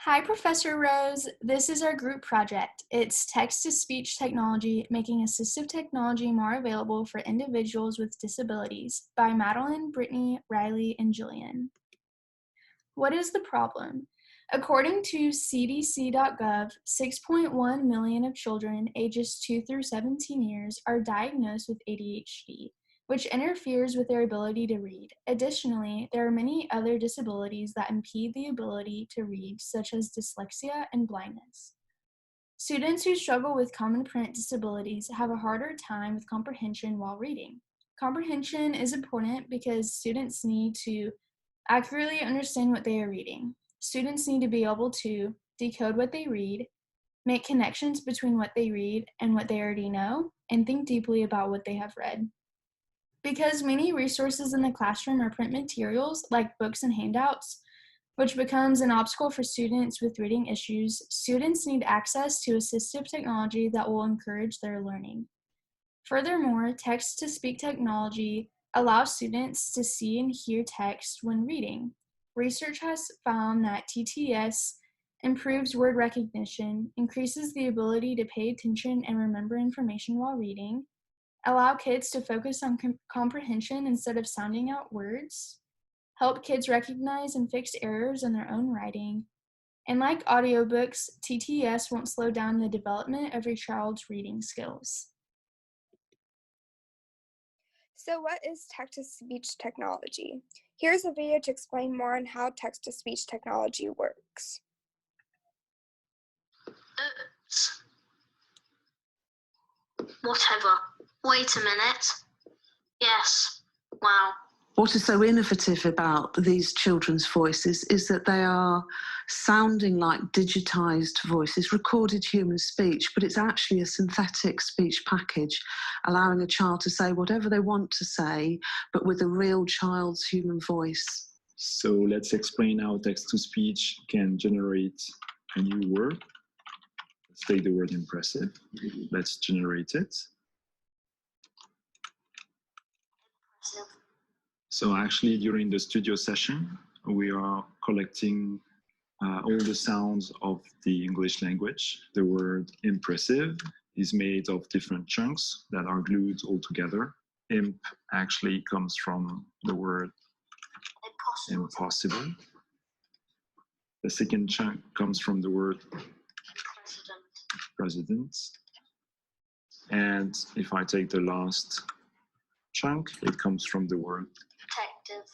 Hi, Professor Rose. This is our group project. It's text-to-speech technology, making assistive technology more available for individuals with disabilities by Madeline, Brittany, Riley, and Jillian. What is the problem? According to CDC.gov, 6.1 million of children ages 2 through 17 years are diagnosed with ADHD, which interferes with their ability to read. Additionally, there are many other disabilities that impede the ability to read, such as dyslexia and blindness. Students who struggle with common print disabilities have a harder time with comprehension while reading. Comprehension is important because students need to accurately understand what they are reading. Students need to be able to decode what they read, make connections between what they read and what they already know, and think deeply about what they have read. Because many resources in the classroom are print materials like books and handouts, which becomes an obstacle for students with reading issues, students need access to assistive technology that will encourage their learning. Furthermore, text-to-speak technology allows students to see and hear text when reading. Research has found that TTS improves word recognition, increases the ability to pay attention and remember information while reading, allow kids to focus on comprehension instead of sounding out words, help kids recognize and fix errors in their own writing, and like audiobooks, TTS won't slow down the development of your child's reading skills. So what is text-to-speech technology? Here's a video to explain more on how text-to-speech technology works. Oops. Whatever. Wait a minute. Yes. Wow. What is so innovative about these children's voices is that they are sounding like digitized voices, recorded human speech, but it's actually a synthetic speech package, allowing a child to say whatever they want to say, but with a real child's human voice. So let's explain how text-to-speech can generate a new word. Let's take the word impressive. Let's generate it. So actually, during the studio session, we are collecting all the sounds of the English language. The word impressive is made of different chunks that are glued all together. Imp actually comes from the word impossible. The second chunk comes from the word president. And if I take the last chunk, it comes from the word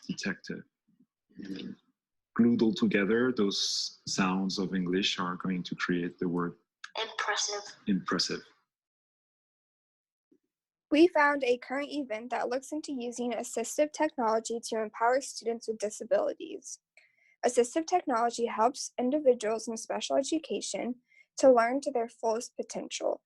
detective. Glued all together, those sounds of English are going to create the word impressive. We found a current event that looks into using assistive technology to empower students with disabilities. Assistive technology helps individuals in special education to learn to their fullest potential.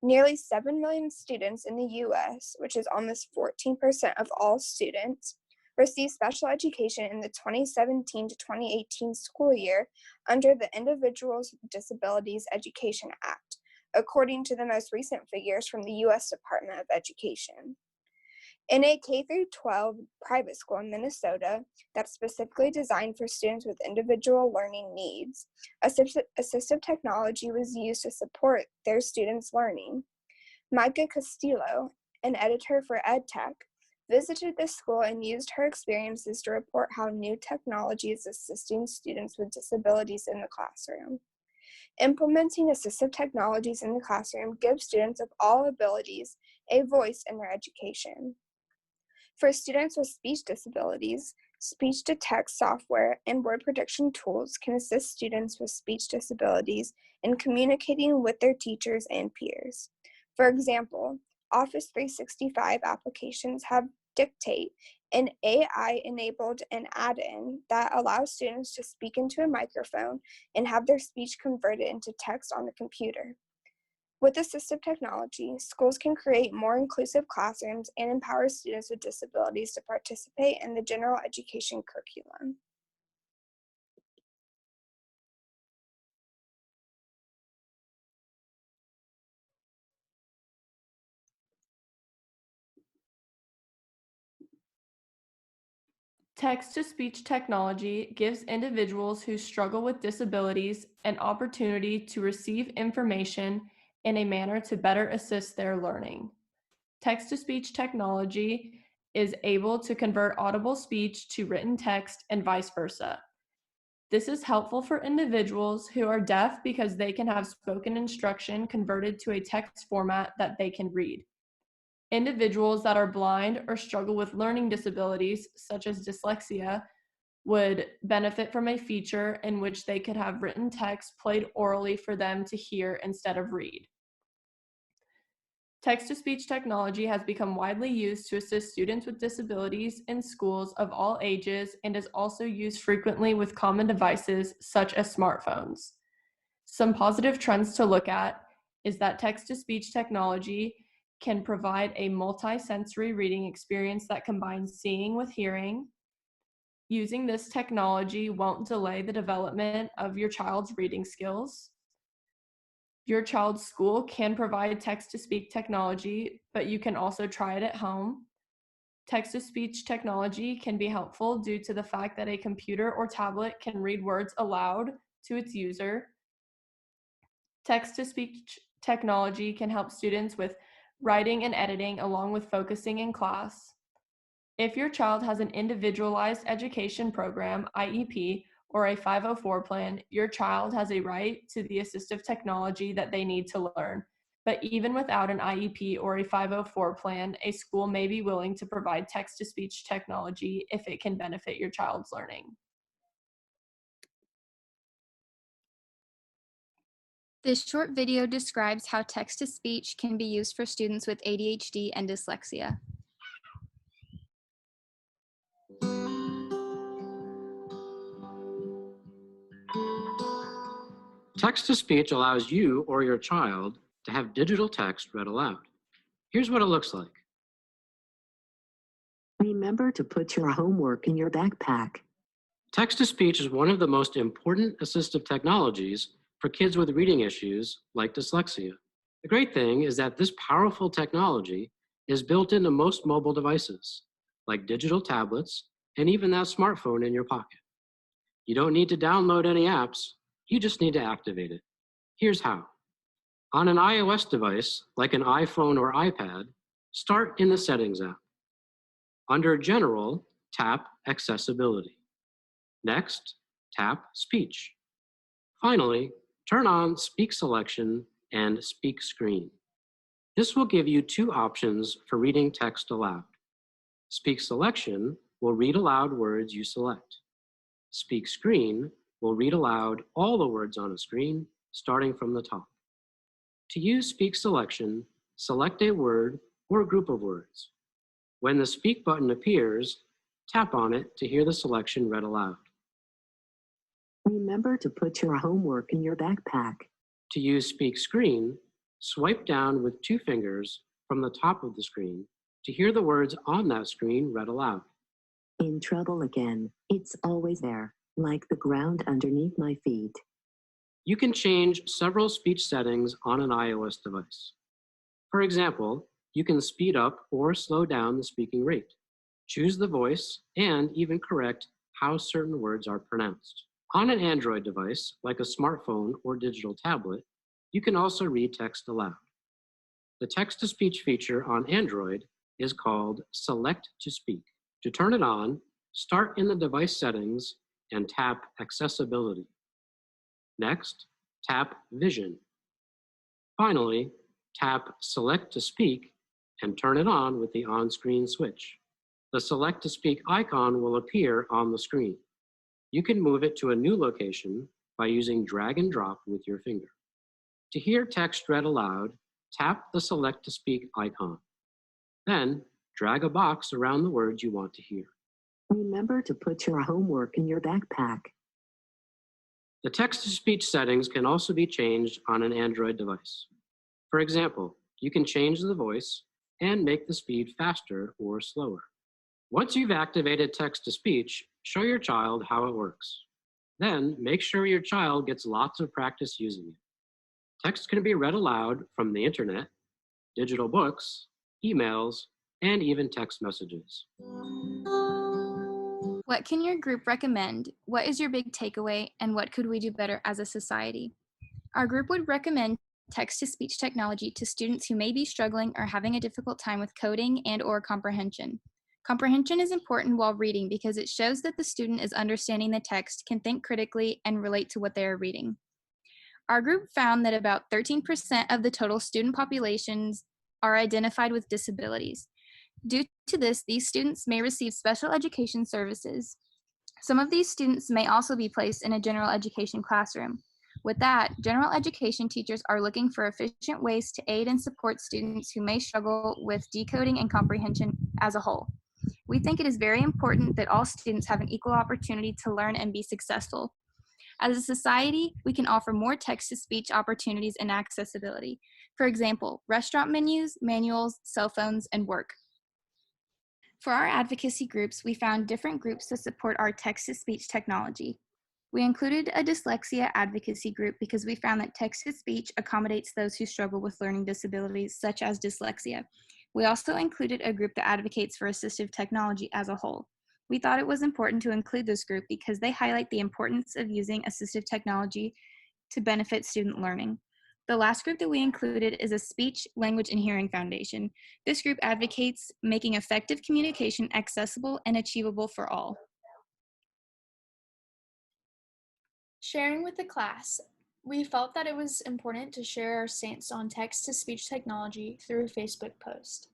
Nearly 7 million students in the U.S., which is almost 14% of all students, receive special education in the 2017 to 2018 school year under the Individuals with Disabilities Education Act, according to the most recent figures from the U.S. Department of Education. In a K-12 private school in Minnesota that's specifically designed for students with individual learning needs, assistive technology was used to support their students' learning. Micah Castillo, an editor for EdTech, visited the school and used her experiences to report how new technology is assisting students with disabilities in the classroom. Implementing assistive technologies in the classroom gives students of all abilities a voice in their education. For students with speech disabilities, speech-to-text software and word prediction tools can assist students with speech disabilities in communicating with their teachers and peers. For example, Office 365 applications have Dictate, an AI-enabled an add-in that allows students to speak into a microphone and have their speech converted into text on the computer. With assistive technology, schools can create more inclusive classrooms and empower students with disabilities to participate in the general education curriculum. Text-to-speech technology gives individuals who struggle with disabilities an opportunity to receive information in a manner to better assist their learning. Text-to-speech technology is able to convert audible speech to written text and vice versa. This is helpful for individuals who are deaf because they can have spoken instruction converted to a text format that they can read. Individuals that are blind or struggle with learning disabilities, such as dyslexia, would benefit from a feature in which they could have written text played orally for them to hear instead of read. Text-to-speech technology has become widely used to assist students with disabilities in schools of all ages and is also used frequently with common devices such as smartphones. Some positive trends to look at is that text-to-speech technology can provide a multi-sensory reading experience that combines seeing with hearing. Using this technology won't delay the development of your child's reading skills. Your child's school can provide text-to-speech technology, but you can also try it at home. Text-to-speech technology can be helpful due to the fact that a computer or tablet can read words aloud to its user. Text-to-speech technology can help students with writing and editing along with focusing in class. If your child has an individualized education program, IEP, or a 504 plan, your child has a right to the assistive technology that they need to learn. But even without an IEP or a 504 plan, a school may be willing to provide text-to-speech technology if it can benefit your child's learning. This short video describes how text-to-speech can be used for students with ADHD and dyslexia. Text-to-speech allows you or your child to have digital text read aloud. Here's what it looks like. Remember to put your homework in your backpack. Text-to-speech is one of the most important assistive technologies for kids with reading issues like dyslexia. The great thing is that this powerful technology is built into most mobile devices, like digital tablets and even that smartphone in your pocket. You don't need to download any apps, you just need to activate it. Here's how. On an iOS device, like an iPhone or iPad, start in the Settings app. Under General, tap Accessibility. Next, tap Speech. Finally, turn on Speak Selection and Speak Screen. This will give you two options for reading text aloud. Speak Selection will read aloud words you select. Speak Screen will read aloud all the words on a screen, starting from the top. To use Speak Selection, select a word or a group of words. When the Speak button appears, tap on it to hear the selection read aloud. Remember to put your homework in your backpack. To use Speak Screen, swipe down with 2 fingers from the top of the screen to hear the words on that screen read aloud. In trouble again, it's always there, like the ground underneath my feet. You can change several speech settings on an iOS device. For example, you can speed up or slow down the speaking rate, choose the voice, and even correct how certain words are pronounced. On an Android device, like a smartphone or digital tablet, you can also read text aloud. The text-to-speech feature on Android is called Select to Speak. To turn it on, start in the device settings and tap Accessibility. Next, tap Vision. Finally, tap Select to Speak and turn it on with the on-screen switch. The Select to Speak icon will appear on the screen. You can move it to a new location by using drag and drop with your finger. To hear text read aloud, tap the Select to Speak icon. Then, drag a box around the words you want to hear. Remember to put your homework in your backpack. The text-to-speech settings can also be changed on an Android device. For example, you can change the voice and make the speed faster or slower. Once you've activated text-to-speech, show your child how it works. Then, make sure your child gets lots of practice using it. Text can be read aloud from the internet, digital books, emails, and even text messages. What can your group recommend? What is your big takeaway, and what could we do better as a society? Our group would recommend text-to-speech technology to students who may be struggling or having a difficult time with coding and/or comprehension. Comprehension is important while reading because it shows that the student is understanding the text, can think critically, and relate to what they are reading. Our group found that about 13% of the total student populations are identified with disabilities. Due to this, these students may receive special education services. Some of these students may also be placed in a general education classroom. With that, general education teachers are looking for efficient ways to aid and support students who may struggle with decoding and comprehension as a whole. We think it is very important that all students have an equal opportunity to learn and be successful. As a society, we can offer more text-to-speech opportunities and accessibility. For example, restaurant menus, manuals, cell phones, and work. For our advocacy groups, we found different groups to support our text-to-speech technology. We included a dyslexia advocacy group because we found that text-to-speech accommodates those who struggle with learning disabilities, such as dyslexia. We also included a group that advocates for assistive technology as a whole. We thought it was important to include this group because they highlight the importance of using assistive technology to benefit student learning. The last group that we included is a Speech, Language, and Hearing Foundation. This group advocates making effective communication accessible and achievable for all. Sharing with the class, we felt that it was important to share our stance on text-to-speech technology through a Facebook post.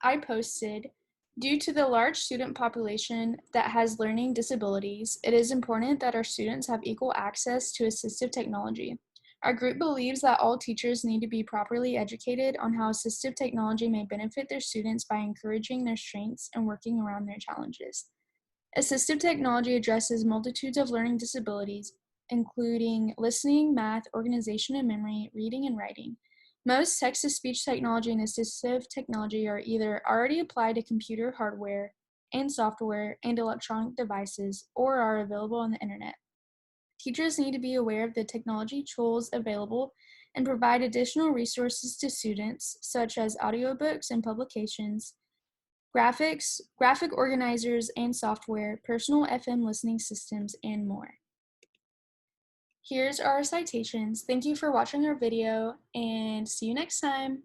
I posted, "Due to the large student population that has learning disabilities, it is important that our students have equal access to assistive technology. Our group believes that all teachers need to be properly educated on how assistive technology may benefit their students by encouraging their strengths and working around their challenges. Assistive technology addresses multitudes of learning disabilities, including listening, math, organization and memory, reading, and writing. Most text-to-speech technology and assistive technology are either already applied to computer hardware and software and electronic devices or are available on the internet. Teachers need to be aware of the technology tools available and provide additional resources to students, such as audiobooks and publications, graphic organizers and software, personal FM listening systems, and more." Here's our citations. Thank you for watching our video, and see you next time.